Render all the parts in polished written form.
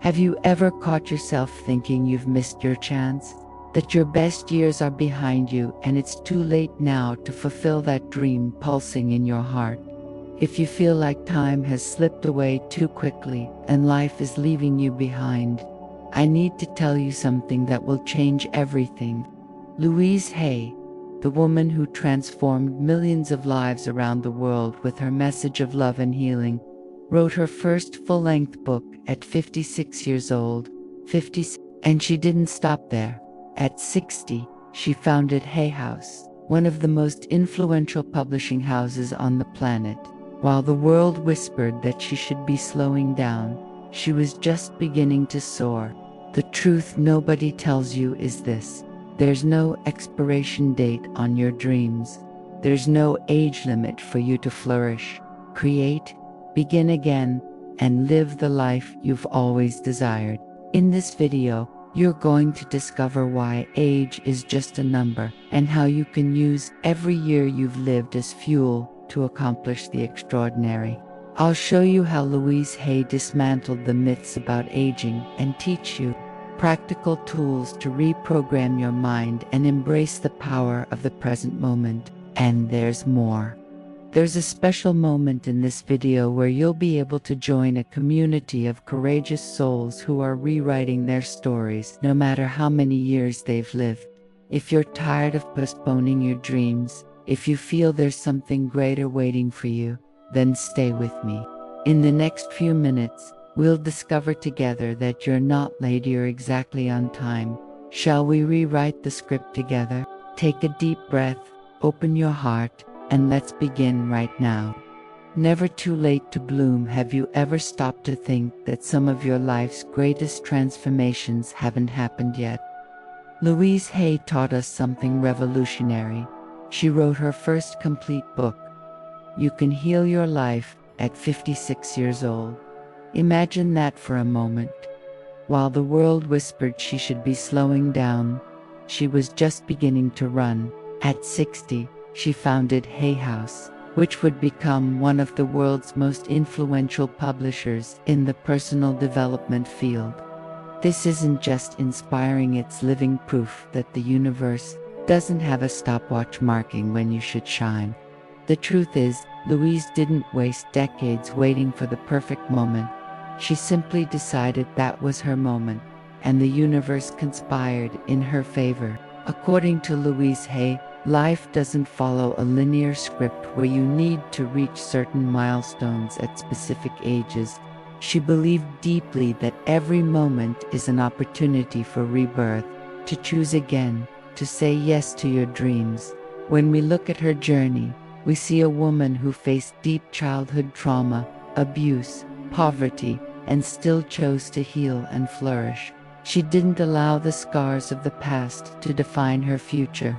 Have you ever caught yourself thinking you've missed your chance? That your best years are behind you and it's too late now to fulfill that dream pulsing in your heart? If you feel like time has slipped away too quickly and life is leaving you behind, I need to tell you something that will change everything. Louise Hay, the woman who transformed millions of lives around the world with her message of love and healing, wrote her first full-length book at 56 years old. And she didn't stop there. At 60, she founded Hay House, one of the most influential publishing houses on the planet. While the world whispered that she should be slowing down, she was just beginning to soar. The truth nobody tells you is this: there's no expiration date on your dreams. There's no age limit for you to flourish, create, begin again, and live the life you've always desired. In this video, you're going to discover why age is just a number and how you can use every year you've lived as fuel to accomplish the extraordinary. I'll show you how Louise Hay dismantled the myths about aging and teach you practical tools to reprogram your mind and embrace the power of the present moment. And there's more. There's a special moment in this video where you'll be able to join a community of courageous souls who are rewriting their stories no matter how many years they've lived. If you're tired of postponing your dreams, if you feel there's something greater waiting for you, then stay with me. In the next few minutes, we'll discover together that you're not late, you're exactly on time. Shall we rewrite the script together? Take a deep breath, open your heart, and let's begin right now. Never too late to bloom. Have you ever stopped to think that some of your life's greatest transformations haven't happened yet? Louise Hay taught us something revolutionary. She wrote her first complete book, You Can Heal Your Life, at 56 years old. Imagine that for a moment. While the world whispered she should be slowing down, she was just beginning to run. At 60, she founded Hay House, which would become one of the world's most influential publishers in the personal development field. This isn't just inspiring, it's living proof that the universe doesn't have a stopwatch marking when you should shine. The truth is, Louise didn't waste decades waiting for the perfect moment. She simply decided that was her moment, and the universe conspired in her favor. According to Louise Hay, life doesn't follow a linear script where you need to reach certain milestones at specific ages. She believed deeply that every moment is an opportunity for rebirth, to choose again, to say yes to your dreams. When we look at her journey, we see a woman who faced deep childhood trauma, abuse, poverty, and still chose to heal and flourish. She didn't allow the scars of the past to define her future.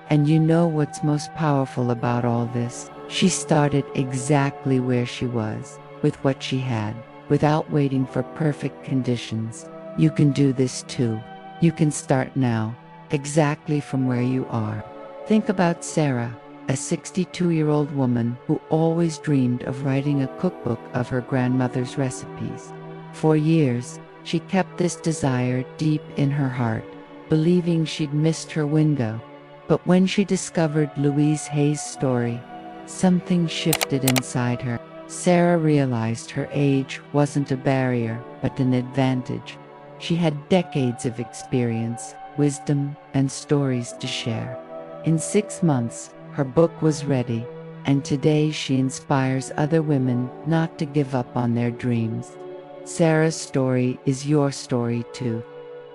And you know what's most powerful about all this? She started exactly where she was, with what she had, without waiting for perfect conditions. You can do this too. You can start now, exactly from where you are. Think about Sarah, a 62-year-old woman who always dreamed of writing a cookbook of her grandmother's recipes. For years, she kept this desire deep in her heart, believing she'd missed her window. But when she discovered Louise Hay's story, something shifted inside her. Sarah realized her age wasn't a barrier, but an advantage. She had decades of experience, wisdom, and stories to share. In 6 months, her book was ready, and today she inspires other women not to give up on their dreams. Sarah's story is your story too.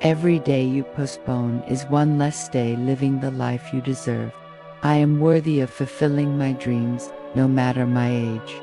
Every day you postpone is one less day living the life you deserve. I am worthy of fulfilling my dreams, no matter my age.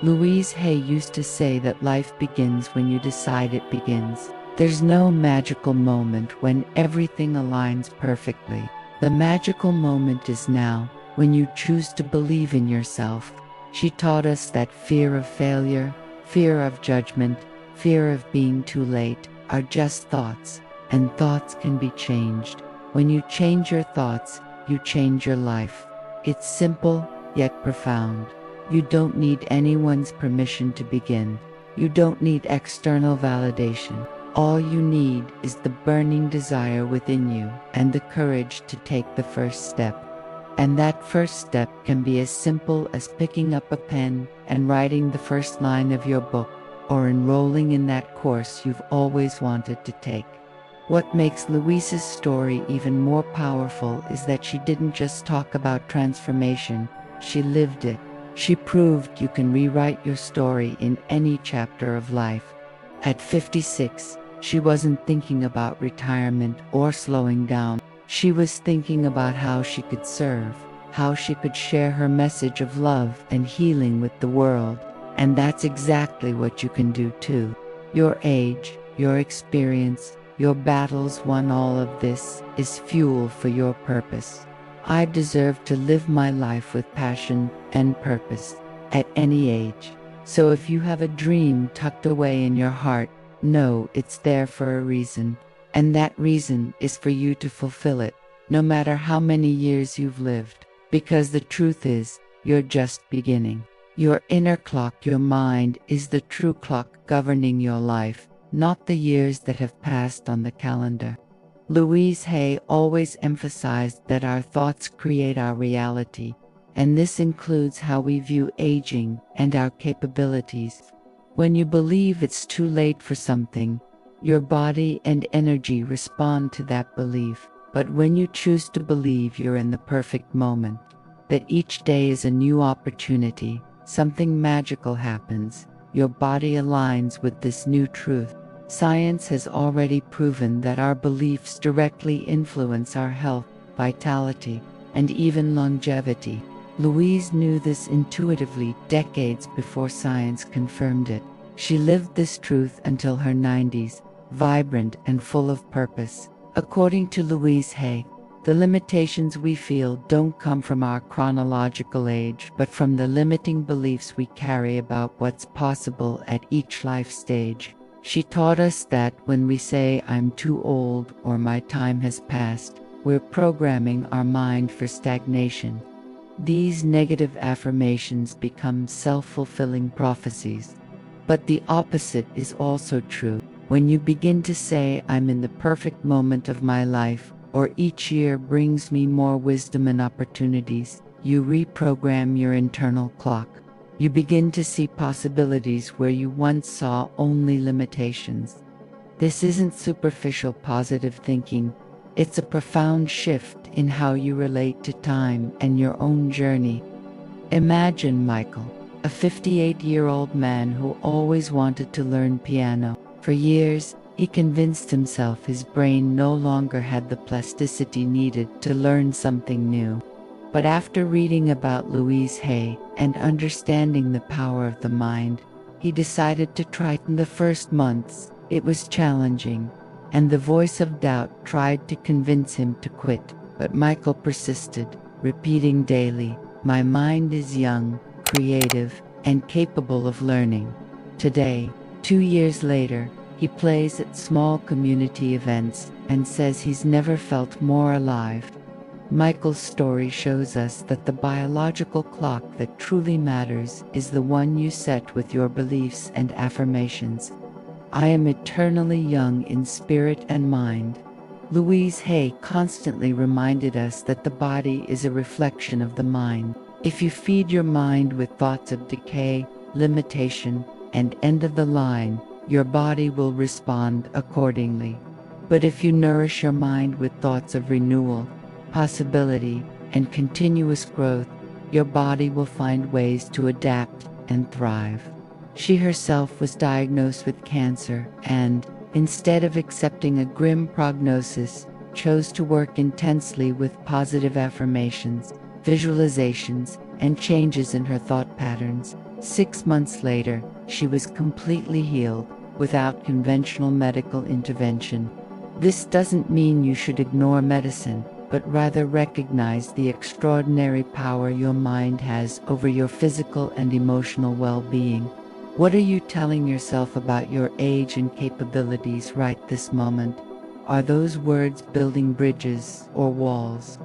Louise Hay used to say that life begins when you decide it begins. There's no magical moment when everything aligns perfectly. The magical moment is now, when you choose to believe in yourself. She taught us that fear of failure, fear of judgment, fear of being too late are just thoughts, and thoughts can be changed. When you change your thoughts, you change your life. It's simple, yet profound. You don't need anyone's permission to begin. You don't need external validation. All you need is the burning desire within you and the courage to take the first step. And that first step can be as simple as picking up a pen and writing the first line of your book, or enrolling in that course you've always wanted to take. What makes Louise's story even more powerful is that she didn't just talk about transformation, she lived it. She proved you can rewrite your story in any chapter of life. At 56, she wasn't thinking about retirement or slowing down. She was thinking about how she could serve, how she could share her message of love and healing with the world. And that's exactly what you can do too. Your age, your experience, your battles won, all of this is fuel for your purpose. I deserve to live my life with passion and purpose at any age. So if you have a dream tucked away in your heart, know it's there for a reason. And that reason is for you to fulfill it, no matter how many years you've lived. Because the truth is, you're just beginning. Your inner clock, your mind, is the true clock governing your life, not the years that have passed on the calendar. Louise Hay always emphasized that our thoughts create our reality, and this includes how we view aging and our capabilities. When you believe it's too late for something, your body and energy respond to that belief. But when you choose to believe you're in the perfect moment, that each day is a new opportunity, something magical happens. Your body aligns with this new truth. Science has already proven that our beliefs directly influence our health, vitality, and even longevity. Louise knew this intuitively decades before science confirmed it. She lived this truth until her 90s, vibrant and full of purpose. According to Louise Hay, the limitations we feel don't come from our chronological age, but from the limiting beliefs we carry about what's possible at each life stage. She taught us that when we say, "I'm too old" or "my time has passed," we're programming our mind for stagnation. These negative affirmations become self-fulfilling prophecies. But the opposite is also true. When you begin to say, "I'm in the perfect moment of my life," or "each year brings me more wisdom and opportunities," you reprogram your internal clock. You begin to see possibilities where you once saw only limitations. This isn't superficial positive thinking. It's a profound shift in how you relate to time and your own journey. Imagine Michael, a 58-year-old man who always wanted to learn piano. For years, he convinced himself his brain no longer had the plasticity needed to learn something new. But after reading about Louise Hay and understanding the power of the mind, he decided to try it. In the first months, it was challenging, and the voice of doubt tried to convince him to quit. But Michael persisted, repeating daily, "My mind is young, creative, and capable of learning." Today, 2 years later, he plays at small community events and says he's never felt more alive. Michael's story shows us that the biological clock that truly matters is the one you set with your beliefs and affirmations. "I am eternally young in spirit and mind." Louise Hay constantly reminded us that the body is a reflection of the mind. If you feed your mind with thoughts of decay, limitation, and end of the line, your body will respond accordingly. But if you nourish your mind with thoughts of renewal, possibility, and continuous growth, your body will find ways to adapt and thrive. She herself was diagnosed with cancer and, instead of accepting a grim prognosis, chose to work intensely with positive affirmations, visualizations, and changes in her thought patterns. 6 months later, she was completely healed without conventional medical intervention. This doesn't mean you should ignore medicine, but rather recognize the extraordinary power your mind has over your physical and emotional well-being. What are you telling yourself about your age and capabilities right this moment? Are those words building bridges or walls?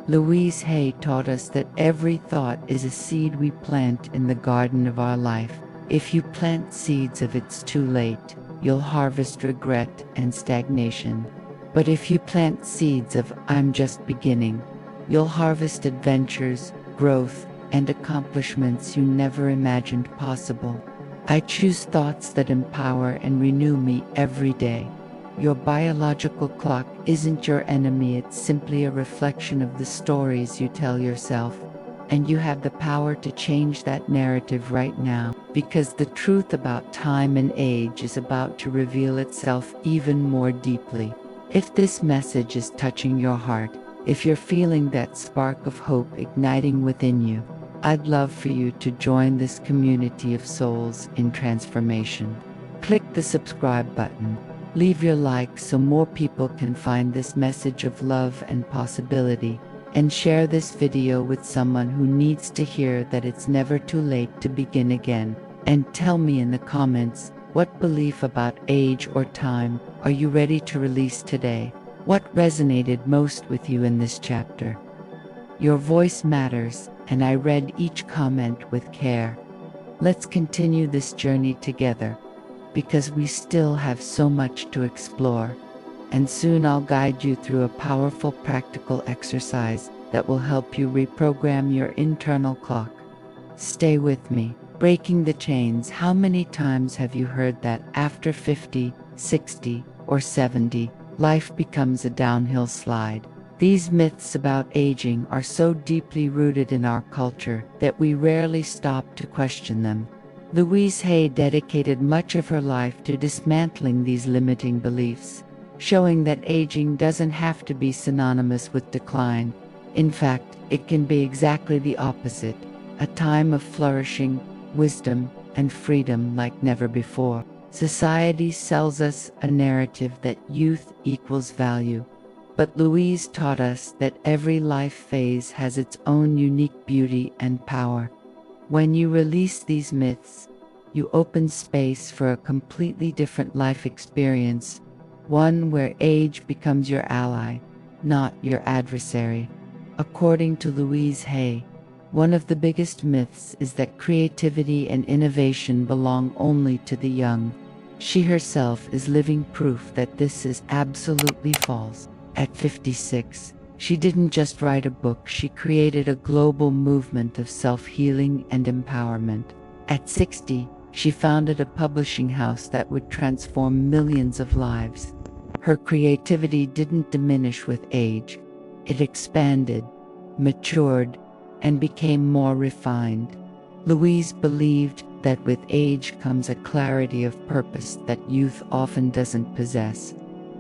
Louise Hay taught us that every thought is a seed we plant in the garden of our life. If you plant seeds of "it's too late," you'll harvest regret and stagnation. But if you plant seeds of "I'm just beginning," you'll harvest adventures, growth, and accomplishments you never imagined possible. I choose thoughts that empower and renew me every day. Your biological clock isn't your enemy, it's simply a reflection of the stories you tell yourself. And you have the power to change that narrative right now, because the truth about time and age is about to reveal itself even more deeply. If this message is touching your heart, if you're feeling that spark of hope igniting within you, I'd love for you to join this community of souls in transformation. Click the subscribe button. Leave your like so more people can find this message of love and possibility. And share this video with someone who needs to hear that it's never too late to begin again. And tell me in the comments, what belief about age or time are you ready to release today? What resonated most with you in this chapter? Your voice matters, and I read each comment with care. Let's continue this journey together, because we still have so much to explore. And soon I'll guide you through a powerful practical exercise that will help you reprogram your internal clock. Stay with me. Breaking the chains. How many times have you heard that after 50, 60, or 70, life becomes a downhill slide? These myths about aging are so deeply rooted in our culture that we rarely stop to question them. Louise Hay dedicated much of her life to dismantling these limiting beliefs, showing that aging doesn't have to be synonymous with decline. In fact, it can be exactly the opposite, a time of flourishing, wisdom, and freedom like never before. Society sells us a narrative that youth equals value, but Louise taught us that every life phase has its own unique beauty and power. When you release these myths, you open space for a completely different life experience, one where age becomes your ally, not your adversary. According to Louise Hay, one of the biggest myths is that creativity and innovation belong only to the young. She herself is living proof that this is absolutely false. At 56, she didn't just write a book, she created a global movement of self-healing and empowerment. At 60, she founded a publishing house that would transform millions of lives. Her creativity didn't diminish with age. It expanded, matured, and became more refined. Louise believed that with age comes a clarity of purpose that youth often doesn't possess.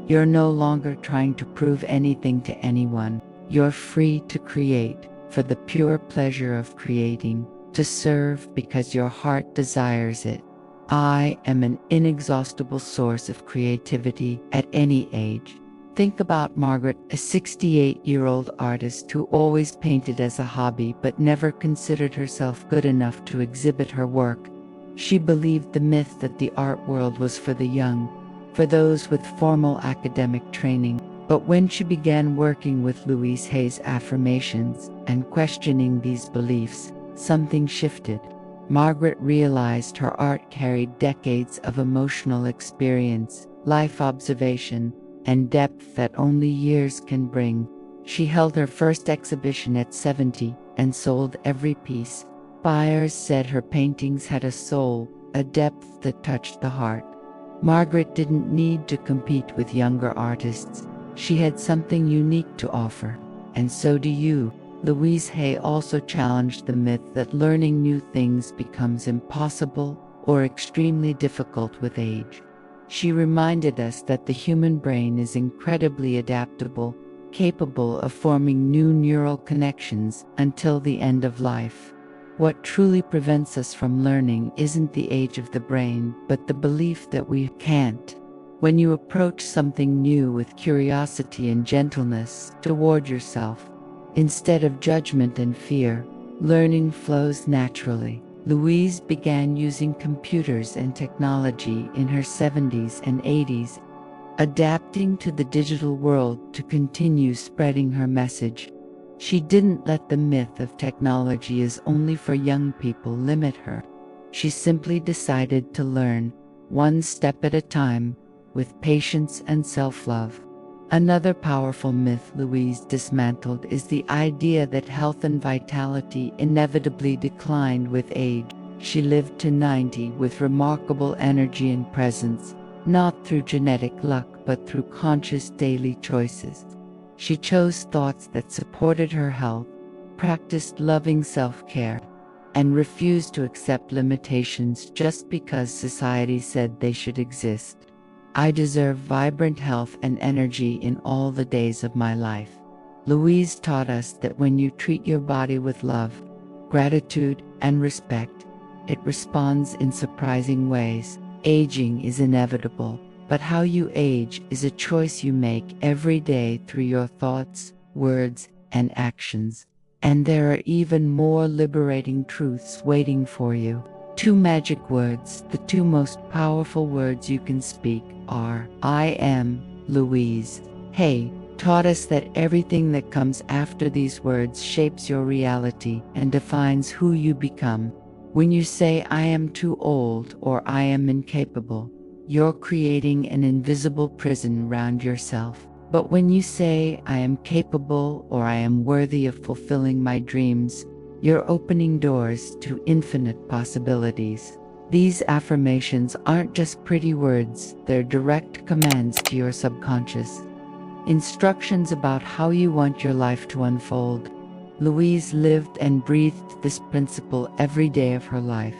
You're no longer trying to prove anything to anyone. You're free to create for the pure pleasure of creating, to serve because your heart desires it. I am an inexhaustible source of creativity at any age. Think about Margaret, a 68-year-old artist who always painted as a hobby but never considered herself good enough to exhibit her work. She believed the myth that the art world was for the young, for those with formal academic training. But when she began working with Louise Hay's Affirmations and questioning these beliefs, something shifted. Margaret realized her art carried decades of emotional experience, life observation, and depth that only years can bring. She held her first exhibition at 70 and sold every piece. Buyers said her paintings had a soul, a depth that touched the heart. Margaret didn't need to compete with younger artists. She had something unique to offer. And so do you. Louise Hay also challenged the myth that learning new things becomes impossible or extremely difficult with age. She reminded us that the human brain is incredibly adaptable, capable of forming new neural connections until the end of life. What truly prevents us from learning isn't the age of the brain, but the belief that we can't. When you approach something new with curiosity and gentleness toward yourself, instead of judgment and fear, learning flows naturally. Louise began using computers and technology in her 70s and 80s, adapting to the digital world to continue spreading her message. She didn't let the myth of technology is only for young people limit her. She simply decided to learn, one step at a time, with patience and self-love. Another powerful myth Louise dismantled is the idea that health and vitality inevitably declined with age. She lived to 90 with remarkable energy and presence, not through genetic luck but through conscious daily choices. She chose thoughts that supported her health, practiced loving self-care, and refused to accept limitations just because society said they should exist. I deserve vibrant health and energy in all the days of my life. Louise taught us that when you treat your body with love, gratitude, and respect, it responds in surprising ways. Aging is inevitable, but how you age is a choice you make every day through your thoughts, words, and actions. And there are even more liberating truths waiting for you. 2 magic words, the 2 most powerful words you can speak, are I am Louise Hay, taught us that everything that comes after these words shapes your reality and defines who you become. When you say I am too old or I am incapable, you're creating an invisible prison around yourself. But when you say I am capable or I am worthy of fulfilling my dreams, you're opening doors to infinite possibilities. These affirmations aren't just pretty words, they're direct commands to your subconscious. Instructions about how you want your life to unfold. Louise lived and breathed this principle every day of her life,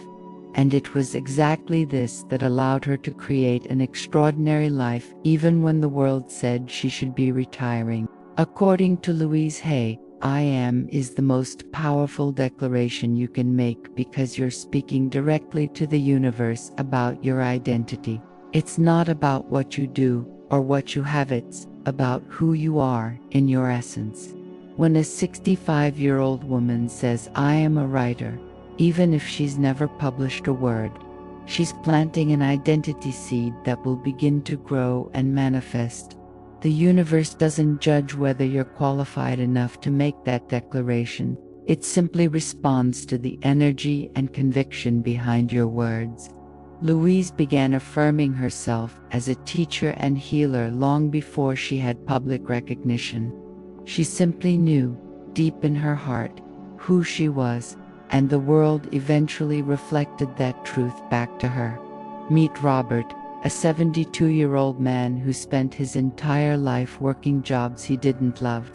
and it was exactly this that allowed her to create an extraordinary life even when the world said she should be retiring. According to Louise Hay, I am is the most powerful declaration you can make because you're speaking directly to the universe about your identity. It's not about what you do or what you have, it's about who you are in your essence. When a 65-year-old woman says, I am a writer, even if she's never published a word, she's planting an identity seed that will begin to grow and manifest. The universe doesn't judge whether you're qualified enough to make that declaration. It simply responds to the energy and conviction behind your words. Louise began affirming herself as a teacher and healer long before she had public recognition. She simply knew, deep in her heart, who she was, and the world eventually reflected that truth back to her. Meet Robert, a 72-year-old man who spent his entire life working jobs he didn't love,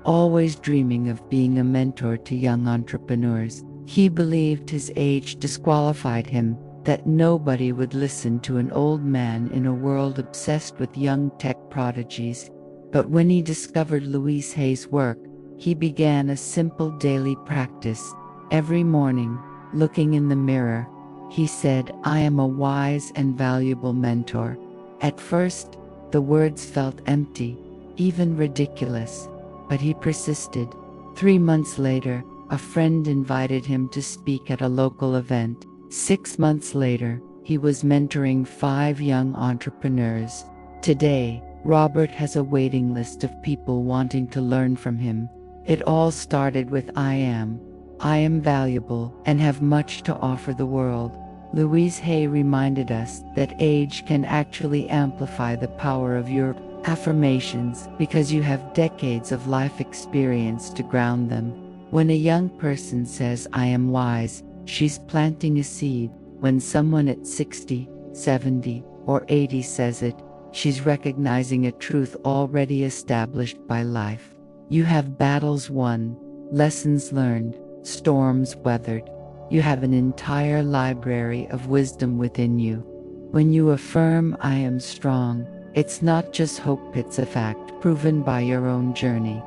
always dreaming of being a mentor to young entrepreneurs. He believed his age disqualified him, that nobody would listen to an old man in a world obsessed with young tech prodigies. But when he discovered Louise Hay's work, he began a simple daily practice. Every morning, looking in the mirror, he said, I am a wise and valuable mentor. At first, the words felt empty, even ridiculous, but he persisted. 3 months later, a friend invited him to speak at a local event. 6 months later, he was mentoring 5 young entrepreneurs. Today, Robert has a waiting list of people wanting to learn from him. It all started with I am valuable and have much to offer the world. Louise Hay reminded us that age can actually amplify the power of your affirmations because you have decades of life experience to ground them. When a young person says, I am wise, she's planting a seed. When someone at 60, 70, or 80 says it, she's recognizing a truth already established by life. You have battles won, lessons learned, storms weathered. You have an entire library of wisdom within you. When you affirm, I am strong, it's not just hope, it's a fact proven by your own journey.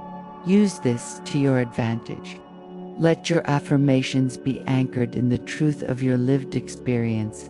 Use this to your advantage. Let your affirmations be anchored in the truth of your lived experience.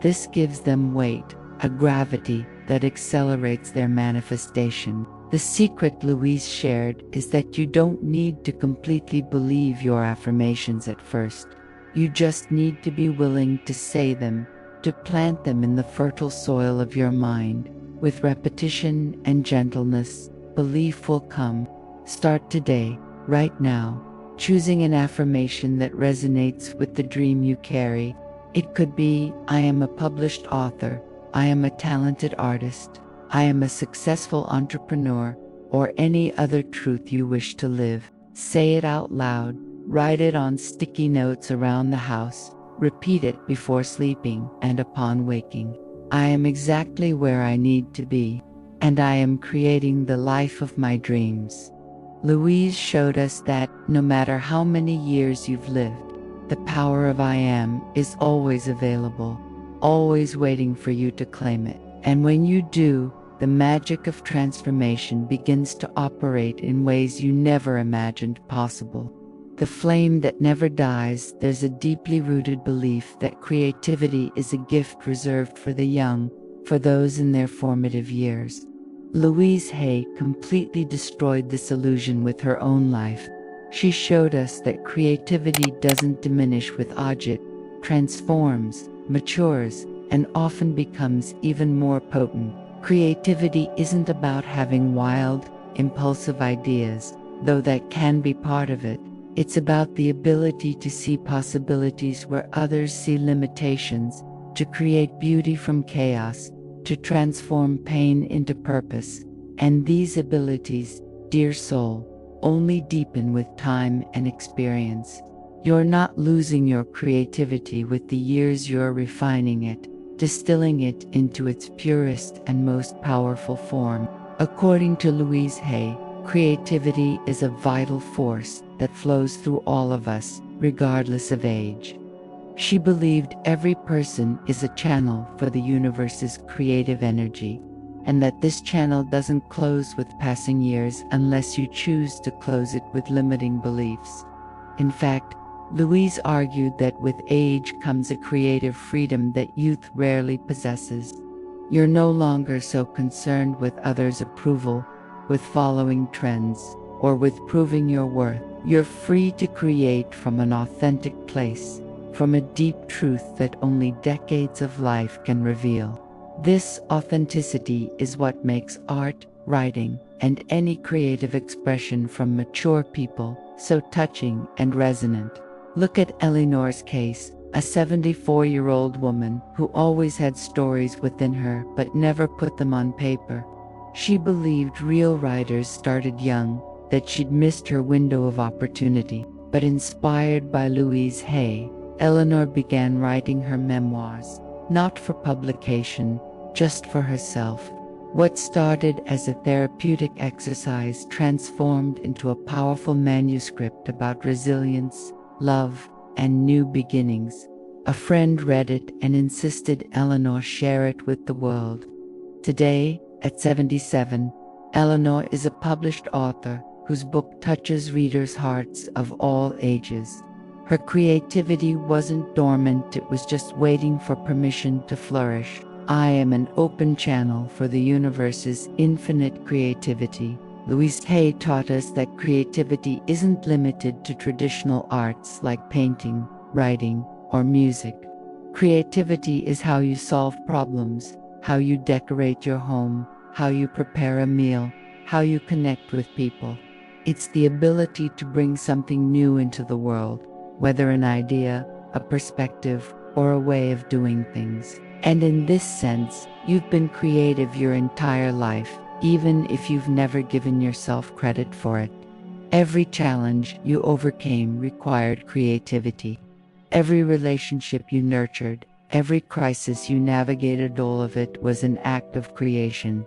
This gives them weight, a gravity that accelerates their manifestation. The secret Louise shared is that you don't need to completely believe your affirmations at first. You just need to be willing to say them, to plant them in the fertile soil of your mind. With repetition and gentleness, belief will come. Start today, right now, choosing an affirmation that resonates with the dream you carry. It could be, I am a published author, I am a talented artist, I am a successful entrepreneur, or any other truth you wish to live. Say it out loud, write it on sticky notes around the house, repeat it before sleeping and upon waking. I am exactly where I need to be, and I am creating the life of my dreams. Louise showed us that, no matter how many years you've lived, the power of I am is always available, always waiting for you to claim it. And when you do, the magic of transformation begins to operate in ways you never imagined possible. The flame that never dies. There's a deeply rooted belief that creativity is a gift reserved for the young, for those in their formative years. Louise Hay completely destroyed this illusion with her own life. She showed us that creativity doesn't diminish with age, it transforms, matures, and often becomes even more potent. Creativity isn't about having wild, impulsive ideas, though that can be part of it. It's about the ability to see possibilities where others see limitations, to create beauty from chaos, to transform pain into purpose. And these abilities, dear soul, only deepen with time and experience. You're not losing your creativity with the years, you're refining it, distilling it into its purest and most powerful form. According to Louise Hay, creativity is a vital force that flows through all of us, regardless of age. She believed every person is a channel for the universe's creative energy, and that this channel doesn't close with passing years unless you choose to close it with limiting beliefs. In fact, Louise argued that with age comes a creative freedom that youth rarely possesses. You're no longer so concerned with others' approval, with following trends, or with proving your worth. You're free to create from an authentic place, from a deep truth that only decades of life can reveal. This authenticity is what makes art, writing, and any creative expression from mature people so touching and resonant. Look at Eleanor's case, a 74-year-old woman who always had stories within her but never put them on paper. She believed real writers started young, that she'd missed her window of opportunity. But inspired by Louise Hay, Eleanor began writing her memoirs, not for publication, just for herself. What started as a therapeutic exercise transformed into a powerful manuscript about resilience, love, and new beginnings. A friend read it and insisted Eleanor share it with the world. Today, at 77, Eleanor is a published author whose book touches readers' hearts of all ages. Her creativity wasn't dormant, it was just waiting for permission to flourish. I am an open channel for the universe's infinite creativity. Louise Hay taught us that creativity isn't limited to traditional arts like painting, writing, or music. Creativity is how you solve problems, how you decorate your home, how you prepare a meal, how you connect with people. It's the ability to bring something new into the world, whether an idea, a perspective, or a way of doing things. And in this sense, you've been creative your entire life, even if you've never given yourself credit for it. Every challenge you overcame required creativity. Every relationship you nurtured, every crisis you navigated, all of it was an act of creation.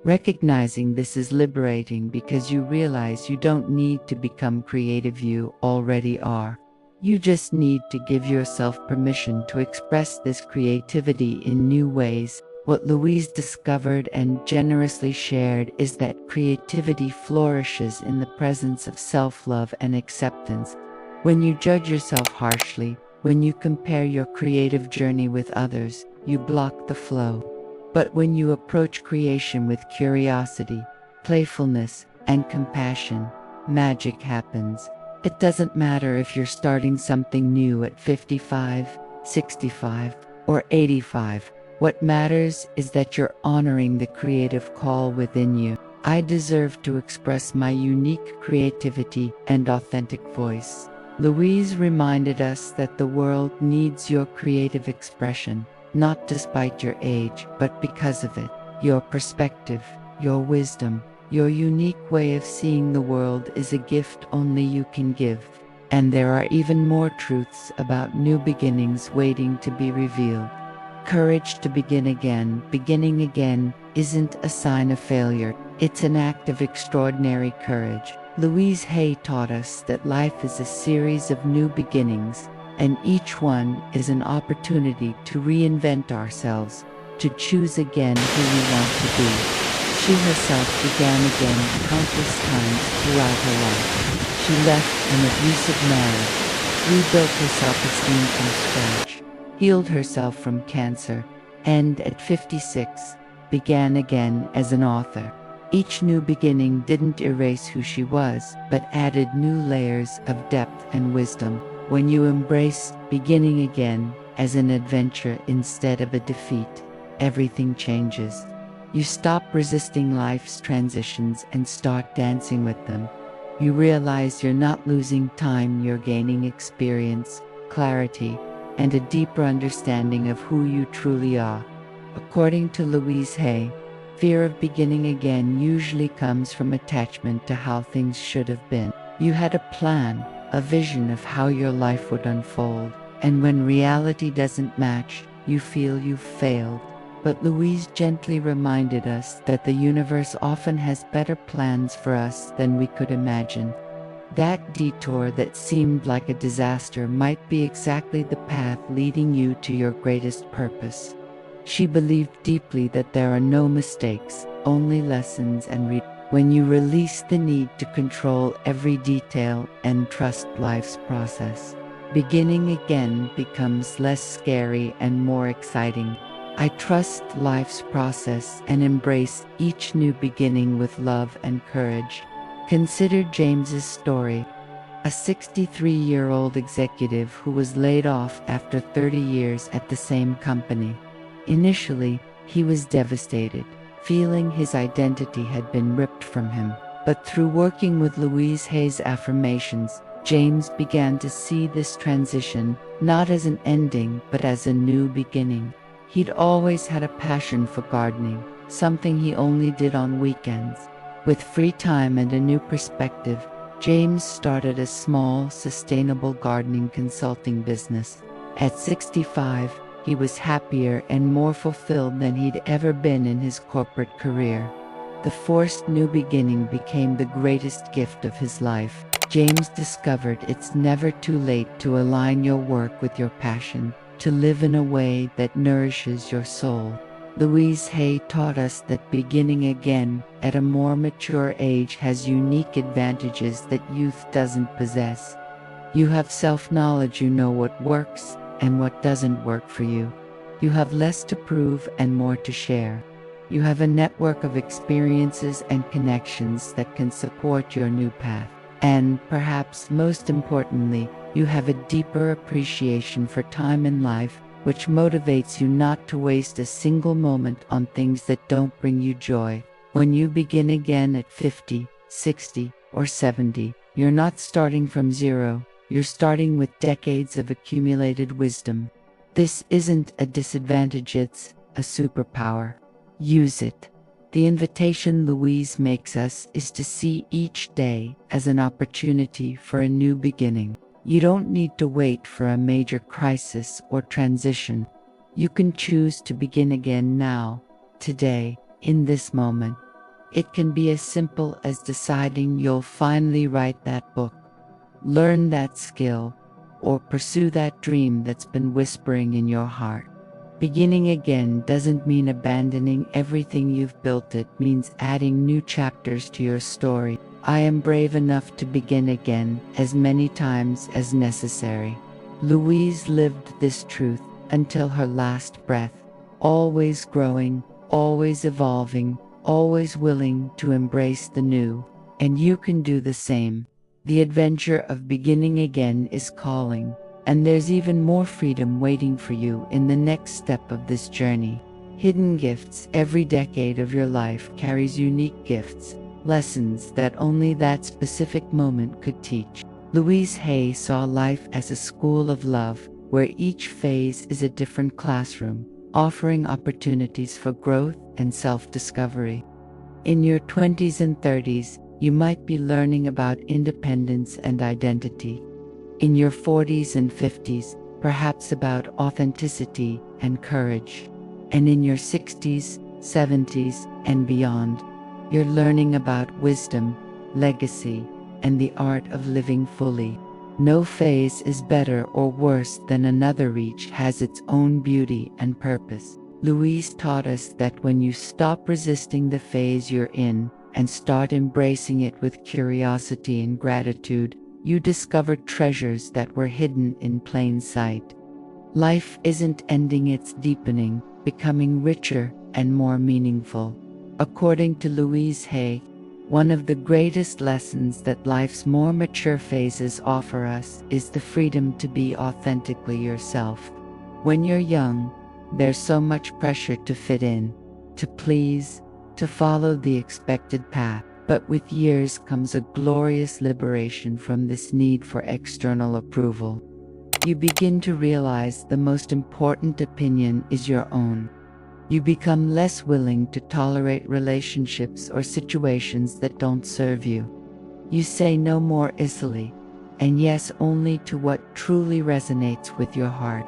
Recognizing this is liberating because you realize you don't need to become creative, you already are. You just need to give yourself permission to express this creativity in new ways. What Louise discovered and generously shared is that creativity flourishes in the presence of self-love and acceptance. When you judge yourself harshly, when you compare your creative journey with others, you block the flow. But when you approach creation with curiosity, playfulness, and compassion, magic happens. It doesn't matter if you're starting something new at 55, 65, or 85. What matters is that you're honoring the creative call within you. I deserve to express my unique creativity and authentic voice. Louise reminded us that the world needs your creative expression, not despite your age, but because of it. Your perspective, your wisdom, your unique way of seeing the world is a gift only you can give. And there are even more truths about new beginnings waiting to be revealed. Courage to begin again. Beginning again isn't a sign of failure, it's an act of extraordinary courage. Louise Hay taught us that life is a series of new beginnings, and each one is an opportunity to reinvent ourselves, to choose again who we want to be. She herself began again countless times throughout her life. She left an abusive marriage, rebuilt her self-esteem from scratch, healed herself from cancer, and at 56, began again as an author. Each new beginning didn't erase who she was, but added new layers of depth and wisdom. When you embrace beginning again as an adventure instead of a defeat, everything changes. You stop resisting life's transitions and start dancing with them. You realize you're not losing time, you're gaining experience, clarity, and a deeper understanding of who you truly are. According to Louise Hay, fear of beginning again usually comes from attachment to how things should have been. You had a plan, a vision of how your life would unfold, and when reality doesn't match, you feel you've failed. But Louise gently reminded us that the universe often has better plans for us than we could imagine. That detour that seemed like a disaster might be exactly the path leading you to your greatest purpose. She believed deeply that there are no mistakes, only lessons and when you release the need to control every detail and trust life's process, beginning again becomes less scary and more exciting. I trust life's process and embrace each new beginning with love and courage. Consider James's story, a 63-year-old executive who was laid off after 30 years at the same company. Initially, he was devastated, feeling his identity had been ripped from him. But through working with Louise Hay's Affirmations, James began to see this transition not as an ending but as a new beginning. He'd always had a passion for gardening, something he only did on weekends. With free time and a new perspective, James started a small, sustainable gardening consulting business. At 65, he was happier and more fulfilled than he'd ever been in his corporate career. The forced new beginning became the greatest gift of his life. James discovered it's never too late to align your work with your passion, to live in a way that nourishes your soul. Louise Hay taught us that beginning again at a more mature age has unique advantages that youth doesn't possess. You have self-knowledge, you know what works and what doesn't work for you. You have less to prove and more to share. You have a network of experiences and connections that can support your new path. And perhaps most importantly, you have a deeper appreciation for time in life, which motivates you not to waste a single moment on things that don't bring you joy. When you begin again at 50, 60, or 70, you're not starting from zero, you're starting with decades of accumulated wisdom. This isn't a disadvantage, it's a superpower. Use it. The invitation Louise makes us is to see each day as an opportunity for a new beginning. You don't need to wait for a major crisis or transition. You can choose to begin again now, today, in this moment. It can be as simple as deciding you'll finally write that book, learn that skill, or pursue that dream that's been whispering in your heart. Beginning again doesn't mean abandoning everything you've built. It means adding new chapters to your story. I am brave enough to begin again as many times as necessary. Louise lived this truth until her last breath, always growing, always evolving, always willing to embrace the new. And you can do the same. The adventure of beginning again is calling, and there's even more freedom waiting for you in the next step of this journey. Hidden gifts. Every decade of your life carries unique gifts, lessons that only that specific moment could teach. Louise Hay saw life as a school of love, where each phase is a different classroom, offering opportunities for growth and self-discovery. In your 20s and 30s, you might be learning about independence and identity. In your 40s and 50s, perhaps about authenticity and courage. And in your 60s, 70s, and beyond, you're learning about wisdom, legacy, and the art of living fully. No phase is better or worse than another. Each has its own beauty and purpose. Louise taught us that when you stop resisting the phase you're in and start embracing it with curiosity and gratitude, you discover treasures that were hidden in plain sight. Life isn't ending, it's deepening, becoming richer and more meaningful. According to Louise Hay, one of the greatest lessons that life's more mature phases offer us is the freedom to be authentically yourself. When you're young, there's so much pressure to fit in, to please, to follow the expected path. But with years comes a glorious liberation from this need for external approval. You begin to realize the most important opinion is your own. You become less willing to tolerate relationships or situations that don't serve you. You say no more easily, and yes only to what truly resonates with your heart.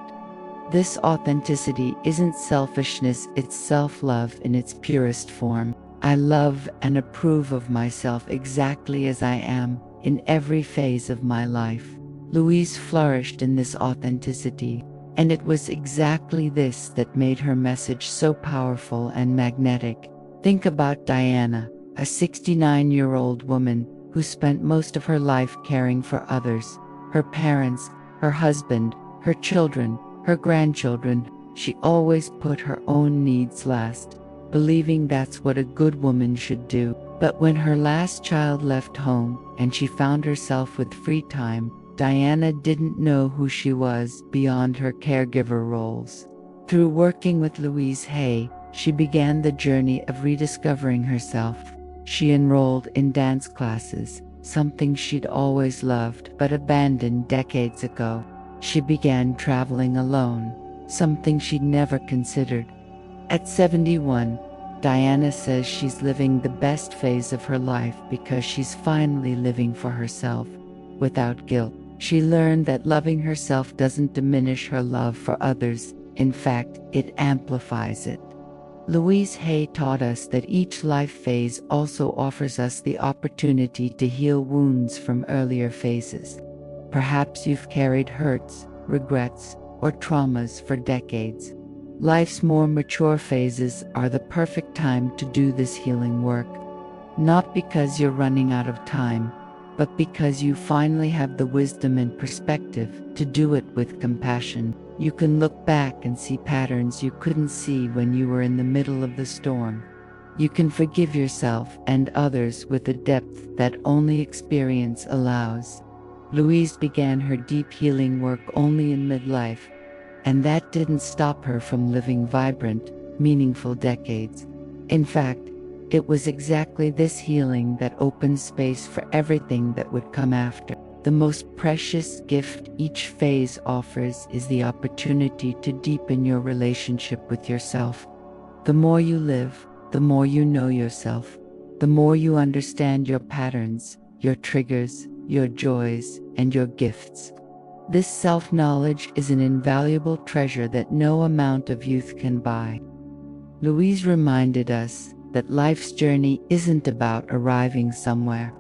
This authenticity isn't selfishness, it's self-love in its purest form. I love and approve of myself exactly as I am, in every phase of my life. Louise flourished in this authenticity, and it was exactly this that made her message so powerful and magnetic. Think about Diana, a 69-year-old woman who spent most of her life caring for others, her parents, her husband, her children, her grandchildren. She always put her own needs last, believing that's what a good woman should do. But when her last child left home and she found herself with free time, Diana didn't know who she was beyond her caregiver roles. Through working with Louise Hay, she began the journey of rediscovering herself. She enrolled in dance classes, something she'd always loved but abandoned decades ago. She began traveling alone, something she'd never considered. At 71, Diana says she's living the best phase of her life because she's finally living for herself, without guilt. She learned that loving herself doesn't diminish her love for others. In fact, it amplifies it. Louise Hay taught us that each life phase also offers us the opportunity to heal wounds from earlier phases. Perhaps you've carried hurts, regrets, or traumas for decades. Life's more mature phases are the perfect time to do this healing work. Not because you're running out of time, but because you finally have the wisdom and perspective to do it with compassion. You can look back and see patterns you couldn't see when you were in the middle of the storm. You can forgive yourself and others with a depth that only experience allows. Louise began her deep healing work only in midlife, and that didn't stop her from living vibrant, meaningful decades. In fact, it was exactly this healing that opened space for everything that would come after. The most precious gift each phase offers is the opportunity to deepen your relationship with yourself. The more you live, the more you know yourself, the more you understand your patterns, your triggers, your joys, and your gifts. This self-knowledge is an invaluable treasure that no amount of youth can buy. Louise reminded us that life's journey isn't about arriving somewhere.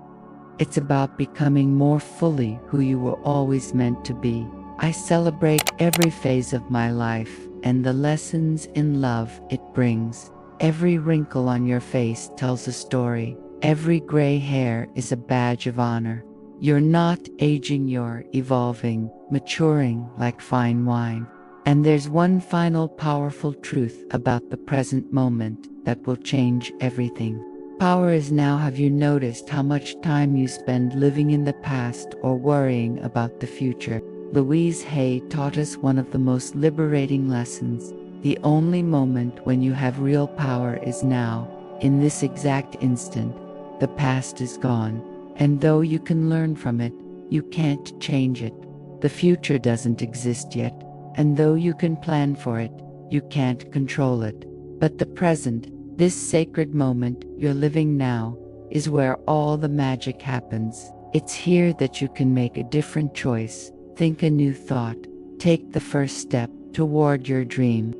It's about becoming more fully who you were always meant to be. I celebrate every phase of my life and the lessons in love it brings. Every wrinkle on your face tells a story. Every gray hair is a badge of honor. You're not aging, you're evolving, maturing like fine wine. And there's one final powerful truth about the present moment that will change everything. Power is now. Have you noticed how much time you spend living in the past or worrying about the future? Louise Hay taught us one of the most liberating lessons. The only moment when you have real power is now, in this exact instant. The past is gone, and though you can learn from it, you can't change it. The future doesn't exist yet, and though you can plan for it, you can't control it. But the present, this sacred moment you're living now, is where all the magic happens. It's here that you can make a different choice, think a new thought, take the first step toward your dream.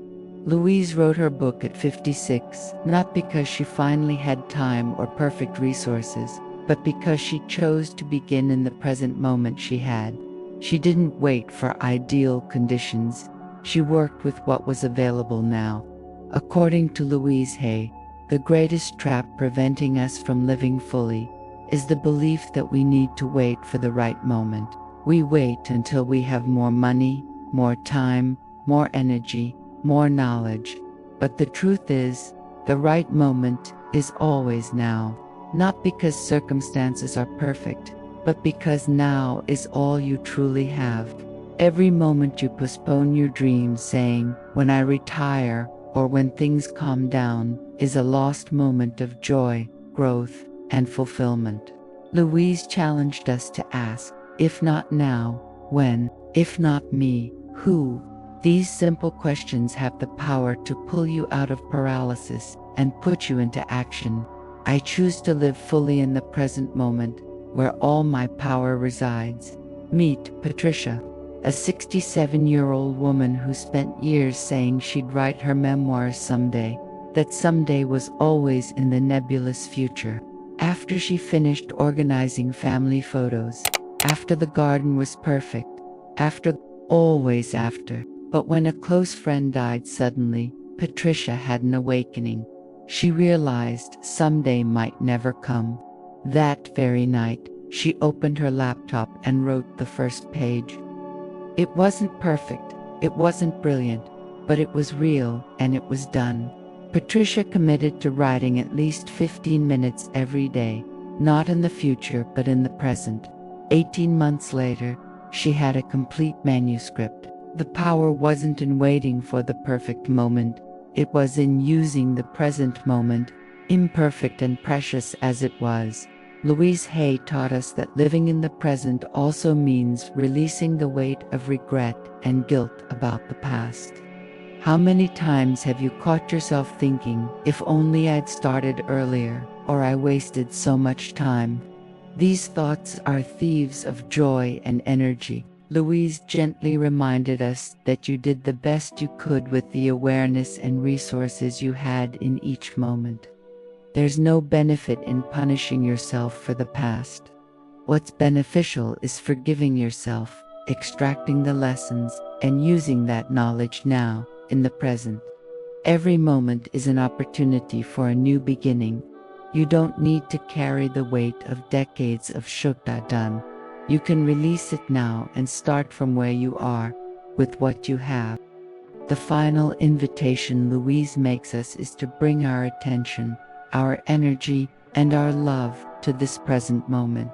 Louise wrote her book at 56, not because she finally had time or perfect resources, but because she chose to begin in the present moment she had. She didn't wait for ideal conditions. She worked with what was available now. According to Louise Hay, the greatest trap preventing us from living fully is the belief that we need to wait for the right moment. We wait until we have more money, more time, more energy, more knowledge. But the truth is, the right moment is always now. Not because circumstances are perfect, but because now is all you truly have. Every moment you postpone your dreams saying, "When I retire," or "when things calm down," is a lost moment of joy, growth, and fulfillment. Louise challenged us to ask, if not now, when? If not me, who? These simple questions have the power to pull you out of paralysis and put you into action. I choose to live fully in the present moment, where all my power resides. Meet Patricia, a 67-year-old woman who spent years saying she'd write her memoirs someday. That someday was always in the nebulous future. After she finished organizing family photos, after the garden was perfect, always after. But when a close friend died suddenly, Patricia had an awakening. She realized someday might never come. That very night, she opened her laptop and wrote the first page. It wasn't perfect, it wasn't brilliant, but it was real and it was done. Patricia committed to writing at least 15 minutes every day, not in the future but in the present. 18 months later, she had a complete manuscript. The power wasn't in waiting for the perfect moment, it was in using the present moment, imperfect and precious as it was. Louise Hay taught us that living in the present also means releasing the weight of regret and guilt about the past. How many times have you caught yourself thinking, "If only I'd started earlier," or "I wasted so much time"? These thoughts are thieves of joy and energy. Louise gently reminded us that you did the best you could with the awareness and resources you had in each moment. There's no benefit in punishing yourself for the past. What's beneficial is forgiving yourself, extracting the lessons, and using that knowledge now, in the present. Every moment is an opportunity for a new beginning. You don't need to carry the weight of decades of shukta done. You can release it now and start from where you are, with what you have. The final invitation Louise makes us is to bring our attention, our energy, and our love to this present moment.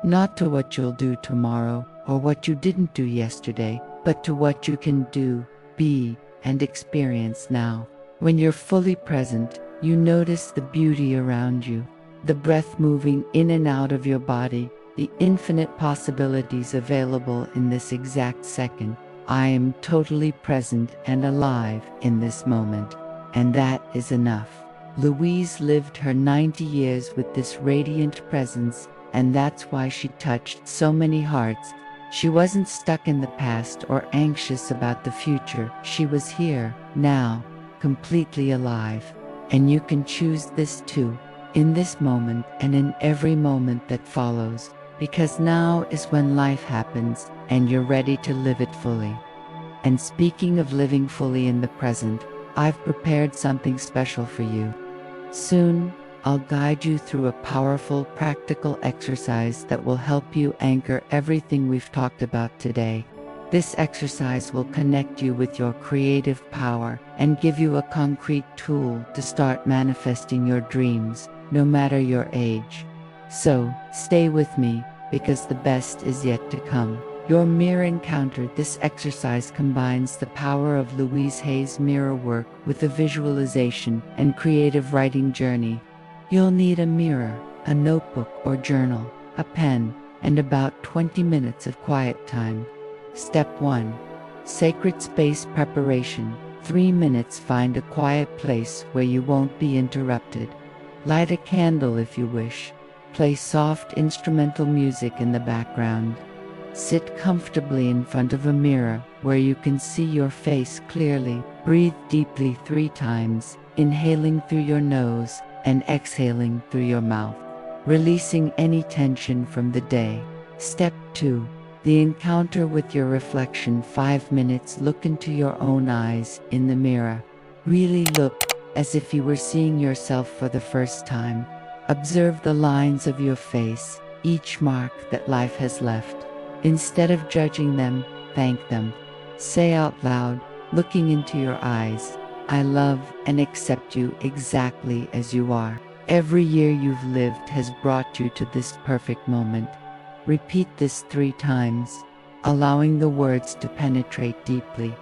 Not to what you'll do tomorrow or what you didn't do yesterday, but to what you can do, be, and experience now. When you're fully present, you notice the beauty around you, the breath moving in and out of your body, the infinite possibilities available in this exact second. I am totally present and alive in this moment, and that is enough. Louise lived her 90 years with this radiant presence, and that's why she touched so many hearts. She wasn't stuck in the past or anxious about the future. She was here, now, completely alive. And you can choose this too, in this moment and in every moment that follows, because now is when life happens, and you're ready to live it fully. And speaking of living fully in the present, I've prepared something special for you. Soon, I'll guide you through a powerful, practical exercise that will help you anchor everything we've talked about today. This exercise will connect you with your creative power and give you a concrete tool to start manifesting your dreams, no matter your age. So, stay with me, because the best is yet to come. Your mirror encounter. This exercise combines the power of Louise Hay's mirror work with a visualization and creative writing journey. You'll need a mirror, a notebook or journal, a pen, and about 20 minutes of quiet time. Step 1. Sacred space preparation. 3 minutes. Find a quiet place where you won't be interrupted. Light a candle if you wish. Play soft instrumental music in the background. Sit comfortably in front of a mirror where you can see your face clearly. Breathe deeply 3 times, inhaling through your nose and exhaling through your mouth, releasing any tension from the day. Step 2. The encounter with your reflection. 5 minutes. Look into your own eyes in the mirror. Really look as if you were seeing yourself for the first time. Observe the lines of your face, each mark that life has left. Instead of judging them, thank them. Say out loud, looking into your eyes, I love and accept you exactly as you are. Every year you've lived has brought you to this perfect moment. Repeat this 3 times, allowing the words to penetrate deeply.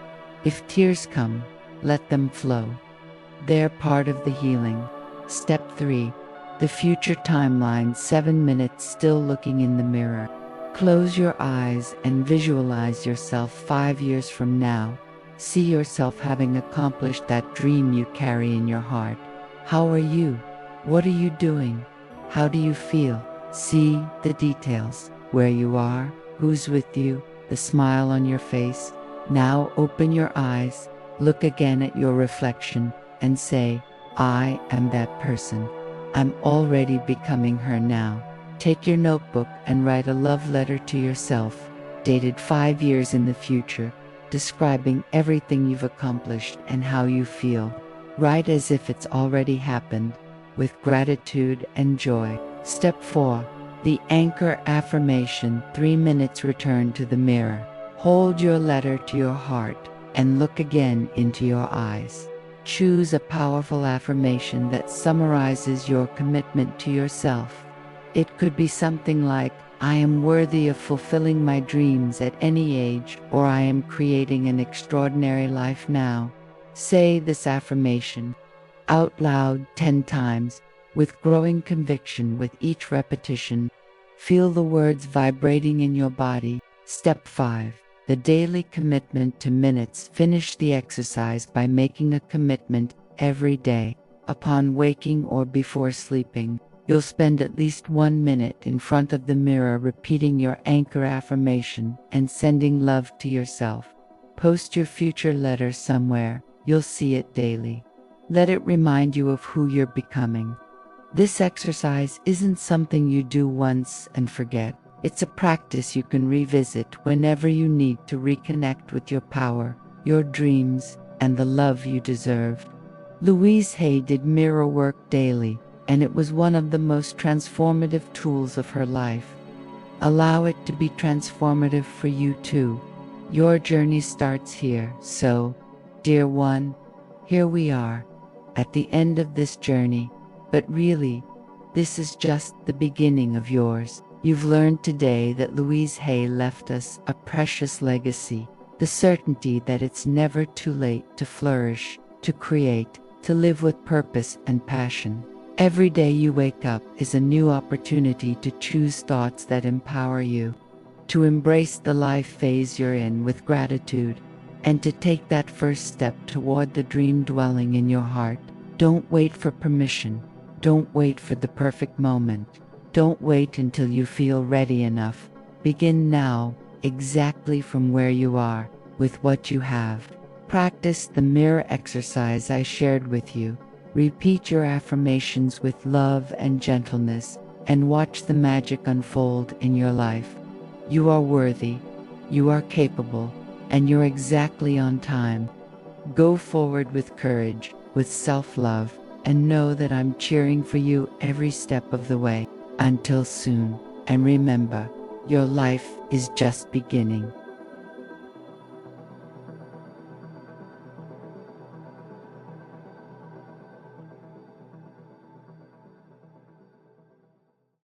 If tears come, let them flow. They're part of the healing. Step 3. The future timeline. 7 minutes. Still looking in the mirror. Close your eyes and visualize yourself 5 years from now. See yourself having accomplished that dream you carry in your heart. How are you? What are you doing? How do you feel? See the details. Where you are, who's with you, the smile on your face. Now open your eyes, look again at your reflection, and say, I am that person. I'm already becoming her now. Take your notebook and write a love letter to yourself, dated 5 years in the future, describing everything you've accomplished and how you feel. Write as if it's already happened, with gratitude and joy. Step 4. The anchor affirmation. 3 minutes. Return to the mirror. Hold your letter to your heart and look again into your eyes. Choose a powerful affirmation that summarizes your commitment to yourself. It could be something like, I am worthy of fulfilling my dreams at any age, or I am creating an extraordinary life now. Say this affirmation out loud 10 times, with growing conviction with each repetition. Feel the words vibrating in your body. Step 5. The daily commitment to minutes. Finish the exercise by making a commitment every day. Upon waking or before sleeping, you'll spend at least 1 minute in front of the mirror repeating your anchor affirmation and sending love to yourself. Post your future letter somewhere. You'll see it daily. Let it remind you of who you're becoming. This exercise isn't something you do once and forget. It's a practice you can revisit whenever you need to reconnect with your power, your dreams, and the love you deserve. Louise Hay did mirror work daily, and it was one of the most transformative tools of her life. Allow it to be transformative for you too. Your journey starts here, so, dear one, here we are, at the end of this journey. But really, this is just the beginning of yours. You've learned today that Louise Hay left us a precious legacy, the certainty that it's never too late to flourish, to create, to live with purpose and passion. Every day you wake up is a new opportunity to choose thoughts that empower you, to embrace the life phase you're in with gratitude, and to take that first step toward the dream dwelling in your heart. Don't wait for permission. Don't wait for the perfect moment. Don't wait until you feel ready enough. Begin now, exactly from where you are, with what you have. Practice the mirror exercise I shared with you. Repeat your affirmations with love and gentleness, and watch the magic unfold in your life. You are worthy, you are capable, and you're exactly on time. Go forward with courage, with self-love, and know that I'm cheering for you every step of the way. Until soon, and remember, your life is just beginning.